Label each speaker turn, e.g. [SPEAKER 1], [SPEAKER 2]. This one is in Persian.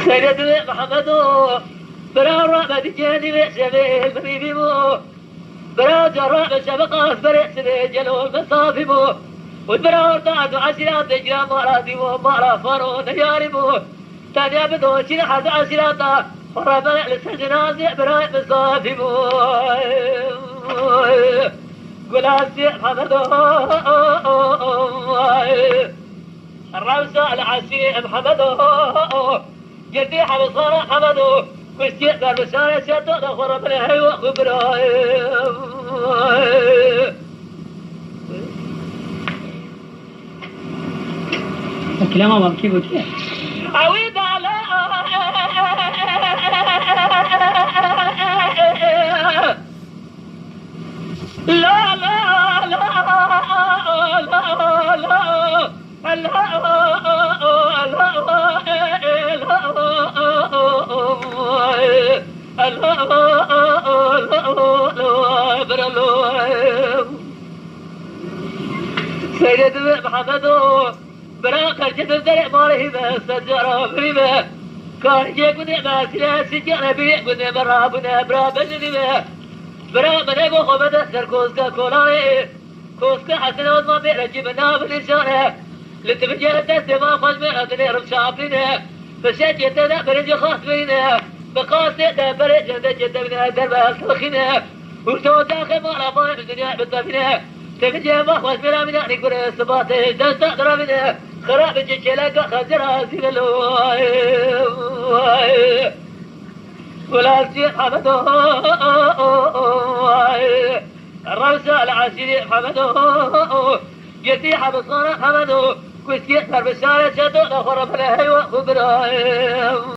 [SPEAKER 1] سيدنا محمد برا رحمة جاني سبيل مريبو برا جرى سبقات بريء سبيل جلو المصافبو والبرا ارتعد عسيرات تجرى مرادي ومارا فارو نجاربو تانيا بدو شين حد عسيراتا ورابع لسجنازي برا مصافبو قلاسي محمد الرمسة العسير محمد جدي حبصارة محمد كشتي بالبسارة سيادة دخورة بلهي وخبراء
[SPEAKER 2] الكلام أمام كيف وكيف
[SPEAKER 1] عويد على لا لا لا لا سيدنا محمد براك الجدل درع ماله بس الجرى بريبه كان يجيكم ما سلا سجنا بيكم مرابنا برابنا برا منو خبده سركوسكا كولاري كوسكا حسنا ما بيرجبنا بالإنسان لتفجر تسمع خش من أدنى رمشابنا فشجع تدا برج خاص بينا بقاس تدا برج جد من درب سلخنا وتو داخل ما ما الدنيا بتفنا تفجر ما خش بلا من نكبر الصبات دست دربنا خراب الجلك خزرا سيلو ولا شيء حمد الرمسة العسير حمد يدي حبصنا حمد كسيت بربشارة شدو نخرب لهي وخبراء